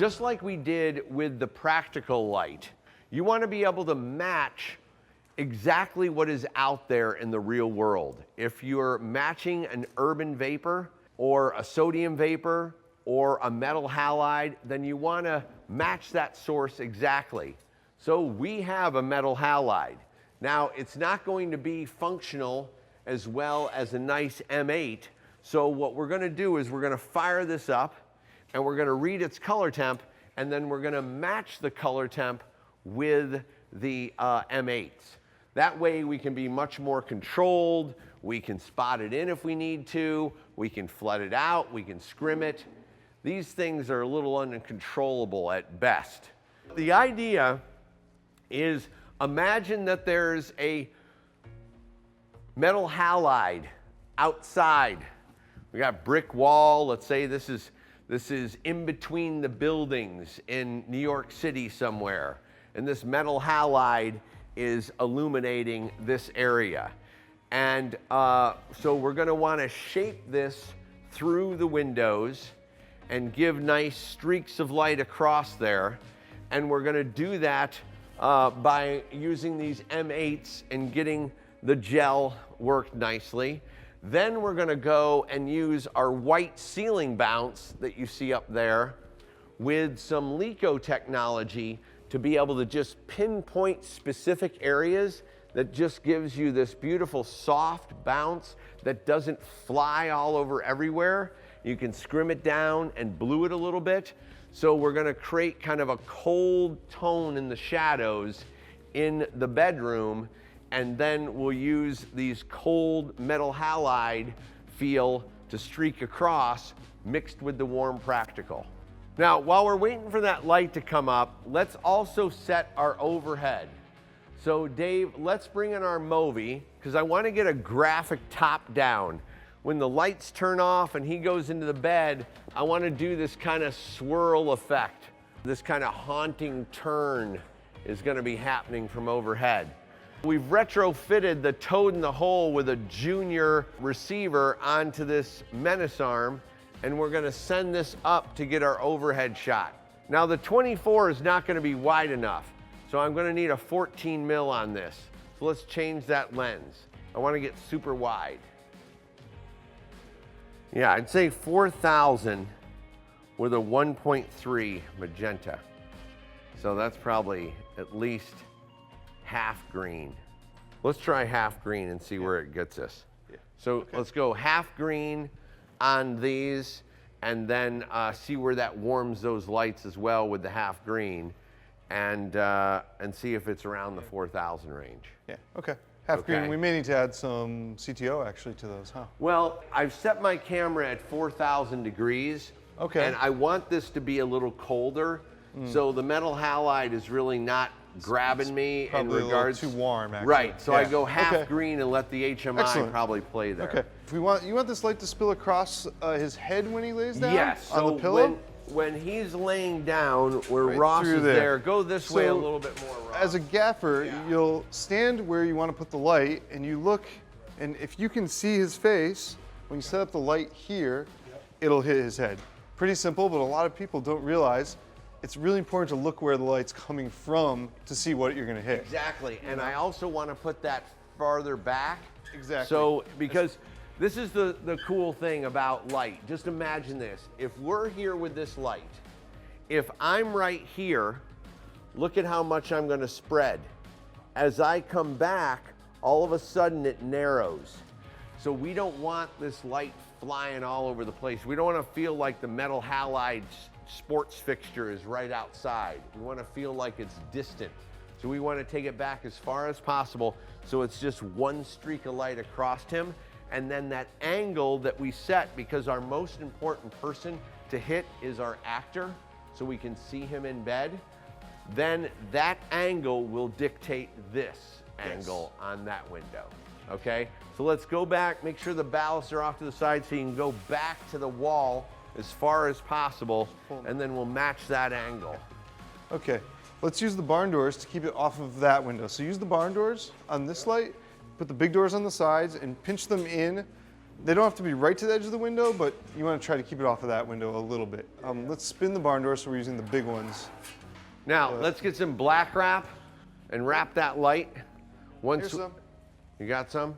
just like we did with the practical light, you want to be able to match exactly what is out there in the real world. If you're matching an urban vapor or a sodium vapor or a metal halide, then you want to match that source exactly. So we have a metal halide. Now, it's not going to be functional as well as a nice M8. So what we're going to do is we're going to fire this up and we're going to read its color temp, and then we're going to match the color temp with the M8s. That way we can be much more controlled. We can spot it in if we need to. We can flood it out. We can scrim it. These things are a little uncontrollable at best. The idea is, imagine that there's a metal halide outside. We got brick wall. Let's say this is in between the buildings in New York City somewhere. And this metal halide is illuminating this area. And so we're going to want to shape this through the windows and give nice streaks of light across there. And we're going to do that by using these M8s and getting the gel worked nicely. Then we're going to go and use our white ceiling bounce that you see up there with some Lico technology to be able to just pinpoint specific areas that just gives you this beautiful soft bounce that doesn't fly all over everywhere. You can scrim it down and blue it a little bit. So we're going to create kind of a cold tone in the shadows in the bedroom, and then we'll use these cold metal halide feel to streak across, mixed with the warm practical. Now, while we're waiting for that light to come up, let's also set our overhead. So Dave, let's bring in our Movi, because I want to get a graphic top down. When the lights turn off and he goes into the bed, I want to do this kind of swirl effect. This kind of haunting turn is going to be happening from overhead. We've retrofitted the toad in the hole with a junior receiver onto this menace arm, and we're going to send this up to get our overhead shot. Now the 24 is not going to be wide enough, so I'm going to need a 14 mil on this. So let's change that lens. I want to get super wide. Yeah, I'd say 4,000 with a 1.3 magenta. So that's probably at least half green. Let's try half green and see where it gets us. Yeah. So okay. Let's go half green on these, and then see where that warms those lights as well with the half green, and see if it's around the 4,000 range. Yeah, okay. Half green, we may need to add some CTO actually to those, huh? Well, I've set my camera at 4,000 degrees. Okay. And I want this to be a little colder. So the metal halide is really not grabbing me in regards. Too warm, actually. Right. So I go half green and let the HMI probably play there. Okay. If you want this light to spill across his head when he lays down? Yes. On the pillow? When he's laying down, where Ross is there, go this way a little bit more, Ross. As a gaffer, you'll stand where you want to put the light, and you look, and if you can see his face, when you set up the light here, it'll hit his head. Pretty simple, but a lot of people don't realize it's really important to look where the light's coming from to see what you're going to hit. Exactly, and I also want to put that farther back. Exactly. So, because this is the cool thing about light. Just imagine this. If we're here with this light, if I'm right here, look at how much I'm going to spread. As I come back, all of a sudden it narrows. So we don't want this light flying all over the place. We don't want to feel like the metal halide sports fixture is right outside. We want to feel like it's distant. So we want to take it back as far as possible so it's just one streak of light across him. And then that angle that we set, because our most important person to hit is our actor, so we can see him in bed, then that angle will dictate this angle on that window, okay? So let's go back, make sure the ballasts are off to the side so you can go back to the wall as far as possible, and then we'll match that angle. Okay, let's use the barn doors to keep it off of that window. So use the barn doors on this light, put the big doors on the sides and pinch them in They don't have to be right to the edge of the window, but you want to try to keep it off of that window a little bit. Let's spin the barn door, so we're using the big ones. Now, let's get some black wrap and wrap that light. Here's some. You got some?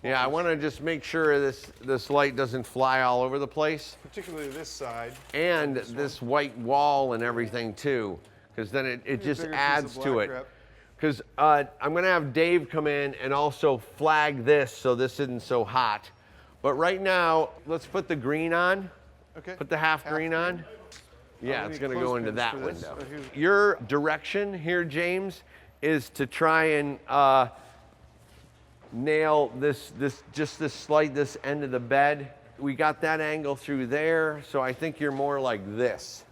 Yeah, I want to just make sure this light doesn't fly all over the place. Particularly this side. And this white wall and everything too, because then it just adds to it. Because I'm going to have Dave come in and also flag this so this isn't so hot. But right now, let's put the green on. Okay. Put the half green on. Yeah, it's going to go into that window. Oh, Your direction here, James, is to try and nail this end of the bed. We got that angle through there, so I think you're more like this.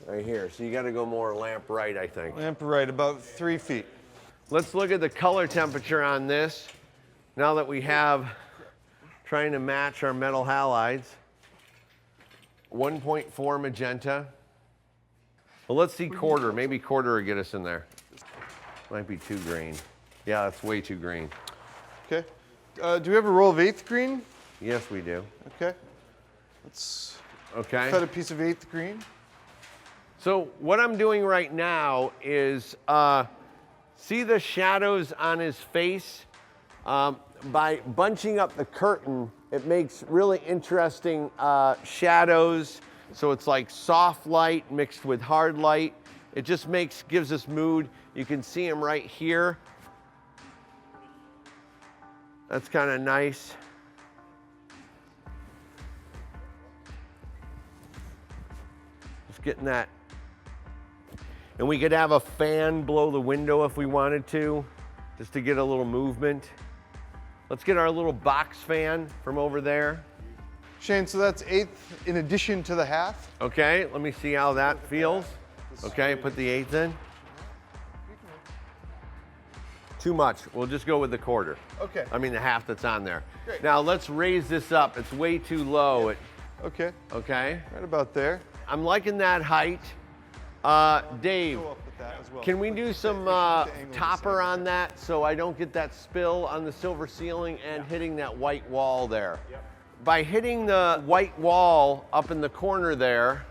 Right here, so you got to go more lamp right, I think. Lamp right, about 3 feet. Let's look at the color temperature on this. Now that we have, trying to match our metal halides. 1.4 magenta. Well, let's see quarter. Maybe quarter will get us in there. Might be too green. Yeah, that's way too green. Okay. Do we have a roll of 8th green? Yes, we do. Okay. Let's Okay. cut a piece of 8th green. So what I'm doing right now is, see the shadows on his face? By bunching up the curtain, it makes really interesting shadows. So it's like soft light mixed with hard light. It just gives us mood. You can see him right here. That's kind of nice. Just getting that. And we could have a fan blow the window if we wanted to, just to get a little movement. Let's get our little box fan from over there. Shane, so that's 8th in addition to the half? Okay, let me see how that feels. Okay, put the 8th in. Too much, we'll just go with the quarter. Okay. I mean the half that's on there. Great. Now let's raise this up, it's way too low. Okay. Okay. Right about there. I'm liking that height. Dave, Go up with that as well. can we do some topper on that so I don't get that spill on the silver ceiling and hitting that white wall there? Yep. By hitting the white wall up in the corner there,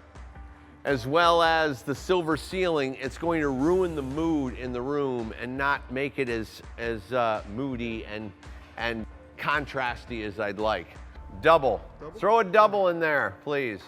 as well as the silver ceiling, it's going to ruin the mood in the room and not make it as moody and contrasty as I'd like. Double. Throw a double in there, please.